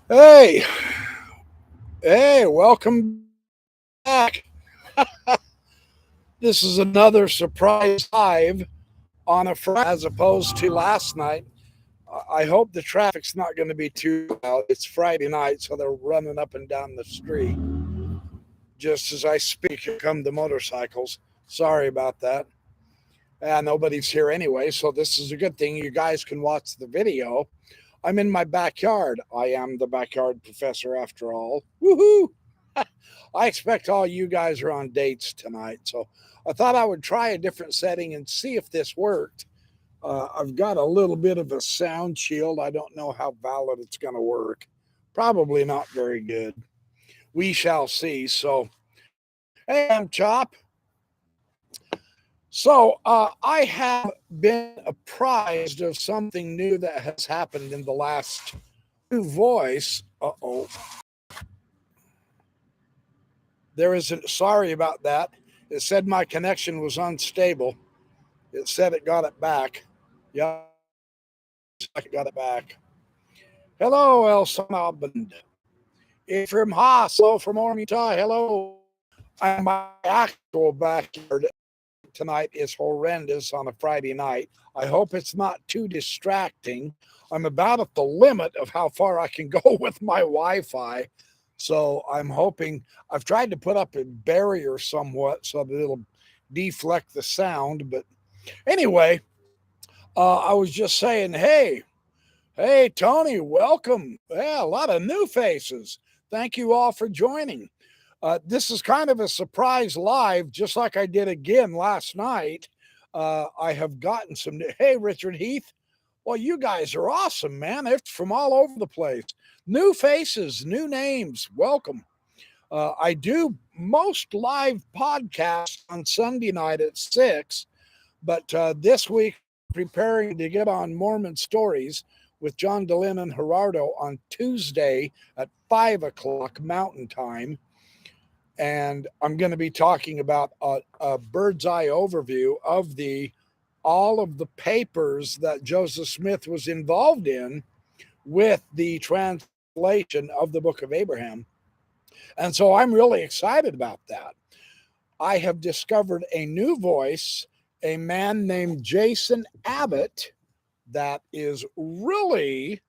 Hey, hey, welcome back. This is another surprise live on a Friday as opposed to last night. I hope the traffic's not going to be too loud. It's Friday night, so they're running up and down the street. Just as I speak, here come the motorcycles. Sorry about that. Nobody's here anyway, so this is a good thing. You guys can watch the video. I'm in my backyard. I am the backyard professor after all. Woohoo! I expect all you guys are on dates tonight, so I thought I would try a different setting and see if this worked. I've got a little bit of a sound shield. I don't know how valid it's going to work. Probably not very good. We shall see. So, hey, I'm Chop. So, I have been apprised of something new that has happened in the last new voice. There isn't, sorry about that. It said my connection was unstable. It said it got it back. Yeah, I got it back. Hello, El Salvador. Ephraim Haas, hello from Ormita, hello. I'm my actual backyard tonight is horrendous on a Friday night. I hope it's not too distracting. I'm about at the limit of how far I can go with my Wi-Fi. So I'm hoping I've tried to put up a barrier somewhat so that it'll deflect the sound. But anyway, I was just saying, hey, Tony, welcome. Yeah, a lot of new faces. Thank you all for joining. This is kind of a surprise live, just like I did again last night. I have gotten some. Hey, Richard Heath. Well, you guys are awesome, man. It's from all over the place. New faces, new names. Welcome. I do most live podcasts on Sunday night at 6, but this week, preparing to get on Mormon Stories with John Dehlin and Gerardo on Tuesday at 5 o'clock Mountain Time. And I'm going to be talking about a bird's eye overview of all of the papers that Joseph Smith was involved in with the translation of the Book of Abraham. And so I'm really excited about that. I have discovered a new voice, a man named Jason Abbott, that is really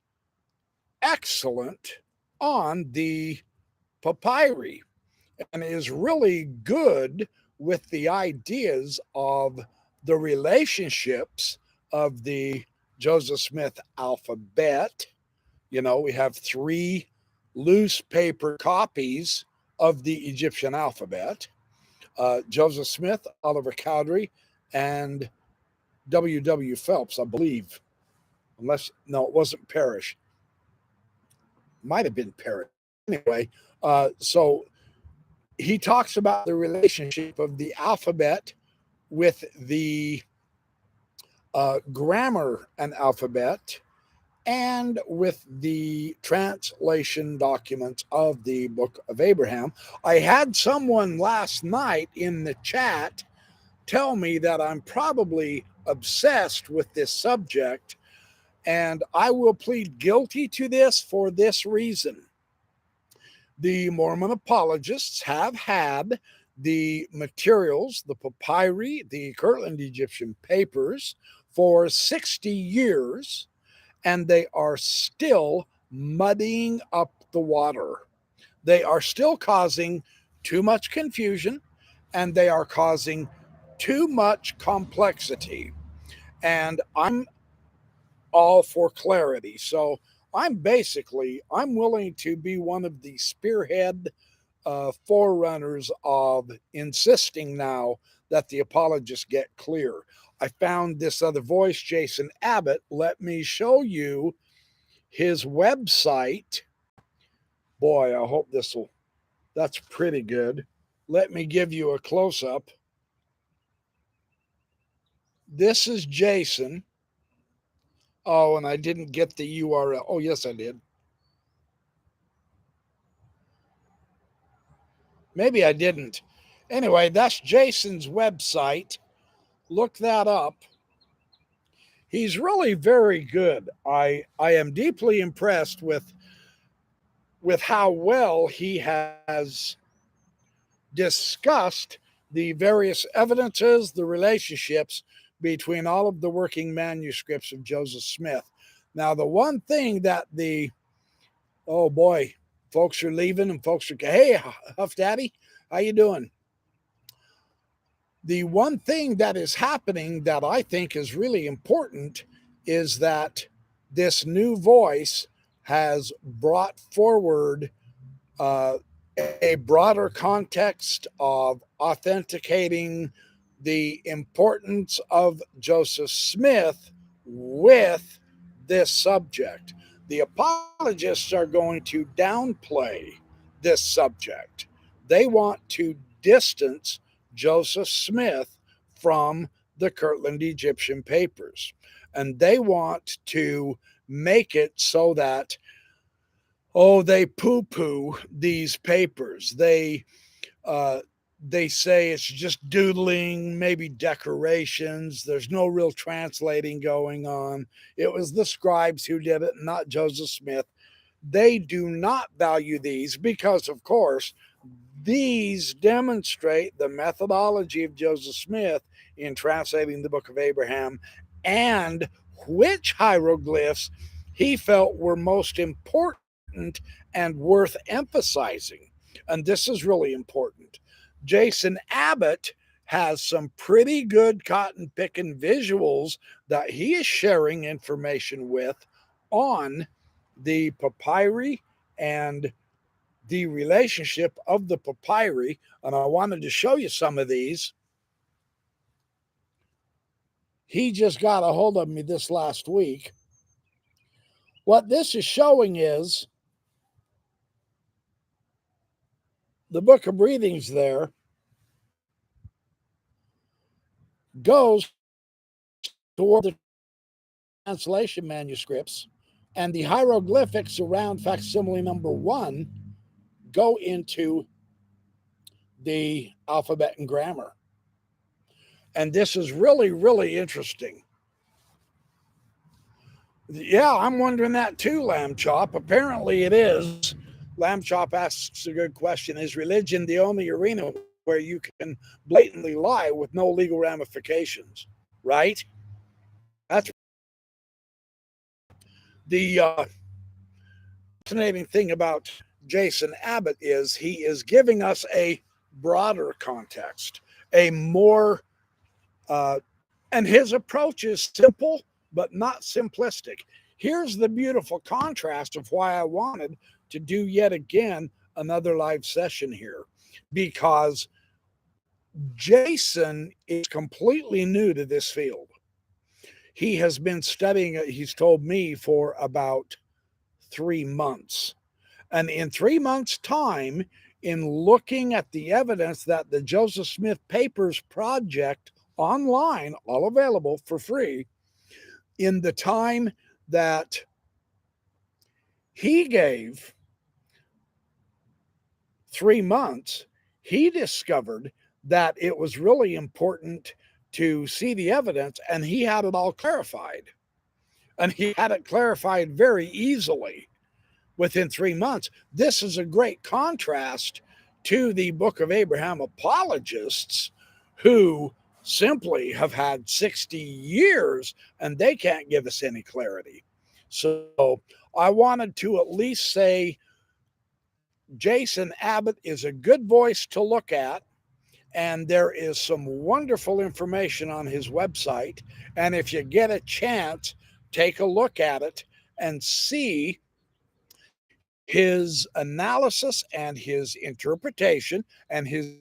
excellent on the Papyri and is really good with the ideas of the relationships of the Joseph Smith alphabet. You know, we have 3 loose paper copies of the Egyptian alphabet. Joseph Smith, Oliver Cowdery, and W. Phelps, I believe. Unless, no, it wasn't Parrish. Might have been Parrish. Anyway, so he talks about the relationship of the alphabet with the grammar and alphabet and with the translation documents of the Book of Abraham. I had someone last night in the chat tell me that I'm probably obsessed with this subject, and I will plead guilty to this for this reason. The Mormon apologists have had the materials, the papyri, the Kirtland Egyptian papers, for 60 years, and they are still muddying up the water. They are still causing too much confusion, and they are causing too much complexity. And I'm all for clarity. So I'm willing to be one of the spearhead forerunners of insisting now that the apologists get clear. I found this other voice, Jason Abbott. Let me show you his website. Boy, I hope that's pretty good. Let me give you a close up. This is Jason. Oh, and I didn't get the URL. Oh, yes, I did. Maybe I didn't. Anyway, that's Jason's website. Look that up. He's really very good. I am deeply impressed with with how well he has discussed the various evidences, the relationships between all of the working manuscripts of Joseph Smith. Now, the one thing that oh boy, folks are leaving and folks are, hey, Huff Daddy, how you doing? The one thing that is happening that I think is really important is that this new voice has brought forward uh, a broader context of authenticating the importance of Joseph Smith with this subject. The apologists are going to downplay this subject. They want to distance Joseph Smith from the Kirtland Egyptian papers. And they want to make it so that, oh, they poo-poo these papers. They say it's just doodling, maybe decorations. There's no real translating going on. It was the scribes who did it, not Joseph Smith. They do not value these because, of course, these demonstrate the methodology of Joseph Smith in translating the Book of Abraham and which hieroglyphs he felt were most important and worth emphasizing. And this is really important. Jason Abbott has some pretty good cotton picking visuals that he is sharing information with on the papyri and the relationship of the papyri. And I wanted to show you some of these. He just got a hold of me this last week. What this is showing is the Book of Breathings there goes toward the translation manuscripts, and the hieroglyphics around facsimile number 1 go into the alphabet and grammar. And this is really, really interesting. Yeah, I'm wondering that too, Lamb Chop. Apparently it is. Lamb Chop asks a good question. Is religion the only arena where you can blatantly lie with no legal ramifications? Right? That's the fascinating thing about Jason Abbott is he is giving us a broader context, a more, and his approach is simple but not simplistic. Here's the beautiful contrast of why I wanted to do yet again another live session here, because Jason is completely new to this field. He has been studying it, he's told me, for about 3 months. And in 3 months' time, in looking at the evidence that the Joseph Smith Papers Project online, all available for free, in the time that he gave, 3 months, he discovered that it was really important to see the evidence, and he had it all clarified. And he had it clarified very easily within 3 months. This is a great contrast to the Book of Abraham apologists who simply have had 60 years and they can't give us any clarity. So I wanted to at least say Jason Abbott is a good voice to look at, and there is some wonderful information on his website. And if you get a chance, take a look at it and see his analysis and his interpretation and his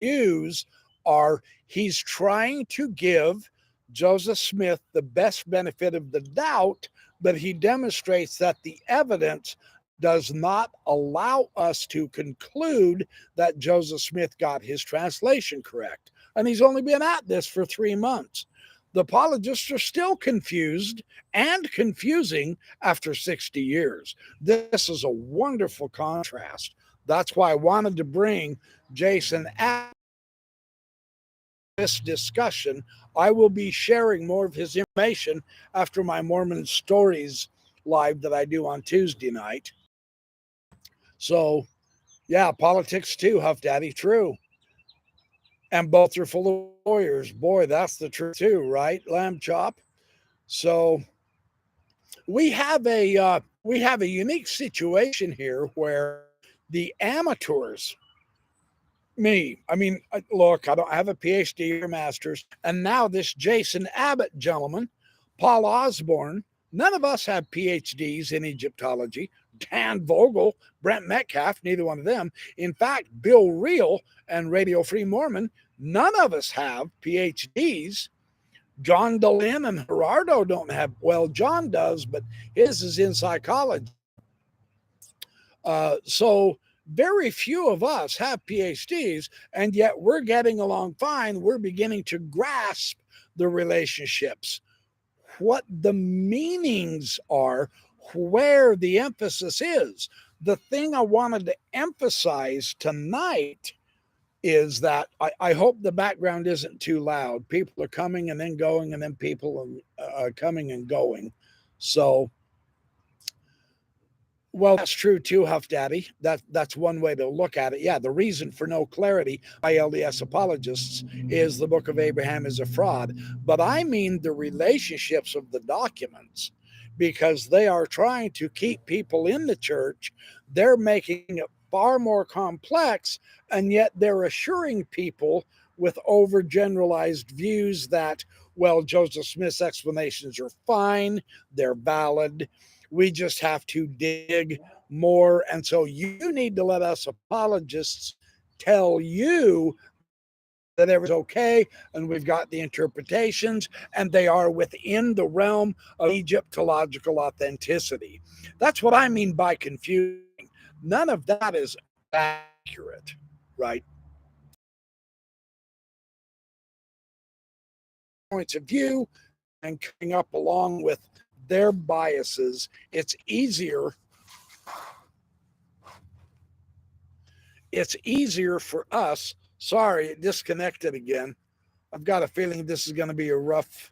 views are he's trying to give Joseph Smith the best benefit of the doubt, but he demonstrates that the evidence does not allow us to conclude that Joseph Smith got his translation correct. And he's only been at this for 3 months. The apologists are still confused and confusing after 60 years. This is a wonderful contrast. That's why I wanted to bring Jason at this discussion. I will be sharing more of his information after my Mormon Stories live that I do on Tuesday night. So, yeah, politics too, Huff Daddy, true. And both are full of lawyers. Boy, that's the truth too, right, Lamb Chop? So we have a unique situation here where the amateurs, me, I mean, look, I don't have a PhD or master's, and now this Jason Abbott gentleman, Paul Osborne, none of us have PhDs in Egyptology. Dan Vogel, Brent Metcalf, neither one of them. In fact, Bill Reel and Radio Free Mormon, none of us have PhDs. John Dehlin and Gerardo don't have, well, John does, but his is in psychology. So very few of us have PhDs, and yet we're getting along fine. We're beginning to grasp the relationships, what the meanings are, where the emphasis is. The thing I wanted to emphasize tonight is that I hope the background isn't too loud. People are coming and then going, and then people are coming and going. So, well, that's true too, Huff Daddy. That's one way to look at it. Yeah, the reason for no clarity by LDS apologists is the Book of Abraham is a fraud. But I mean the relationships of the documents, because they are trying to keep people in the church. They're making it far more complex, and yet they're assuring people with overgeneralized views that, well, Joseph Smith's explanations are fine, they're valid. We just have to dig more. And so you need to let us apologists tell you that everything's okay, and we've got the interpretations, and they are within the realm of Egyptological authenticity. That's what I mean by confusing. None of that is accurate, right? Points of view and coming up along with their biases, it's easier for us. Sorry, it disconnected again. I've got a feeling this is going to be a rough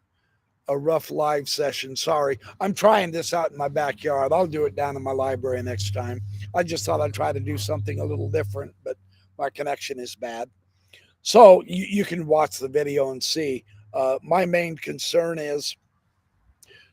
live session. Sorry. I'm trying this out in my backyard. I'll do it down in my library next time. I just thought I'd try to do something a little different, but my connection is bad. So you can watch the video and see. My main concern is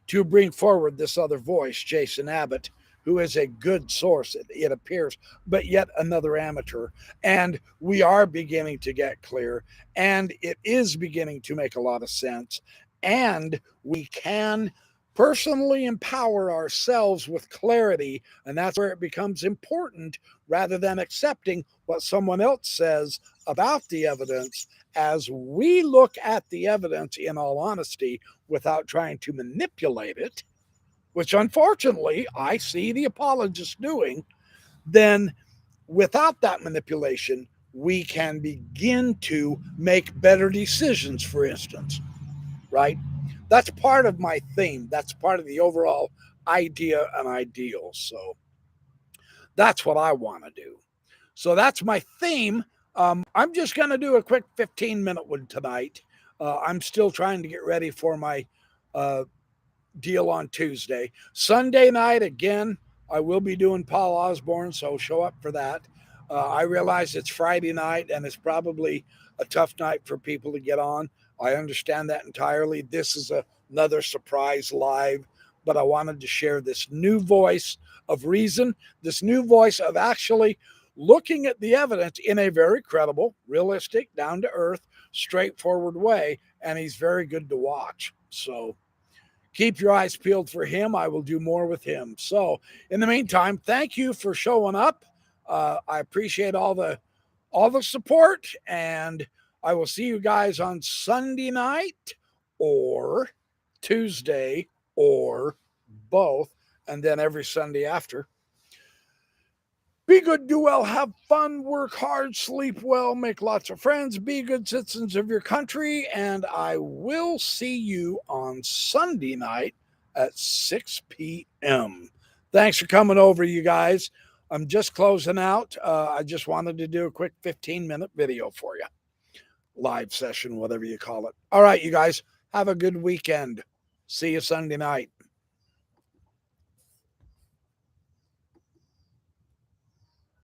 to bring forward this other voice, Jason Abbott, who is a good source, it appears, but yet another amateur. And we are beginning to get clear, and it is beginning to make a lot of sense. And we can personally empower ourselves with clarity, and that's where it becomes important, rather than accepting what someone else says about the evidence. As we look at the evidence in all honesty without trying to manipulate it, which unfortunately I see the apologists doing, then without that manipulation, we can begin to make better decisions, for instance, right? That's part of my theme. That's part of the overall idea and ideal. So that's what I want to do. So that's my theme. I'm just going to do a quick 15-minute one tonight. I'm still trying to get ready for my deal on Tuesday. Sunday night, again, I will be doing Paul Osborne, so show up for that. I realize it's Friday night, and it's probably a tough night for people to get on. I understand that entirely. This is another surprise live, but I wanted to share this new voice of reason, this new voice of actually looking at the evidence in a very credible, realistic, down-to-earth, straightforward way, and he's very good to watch. So keep your eyes peeled for him. I will do more with him. So in the meantime, thank you for showing up. I appreciate all the support, and I will see you guys on Sunday night or Tuesday or both, and then every Sunday after. Be good, do well, have fun, work hard, sleep well, make lots of friends, be good citizens of your country, and I will see you on Sunday night at 6 p.m. Thanks for coming over, you guys. I'm just closing out. I just wanted to do a quick 15-minute video for you. Live session, whatever you call it. All right, you guys, have a good weekend. See you Sunday night.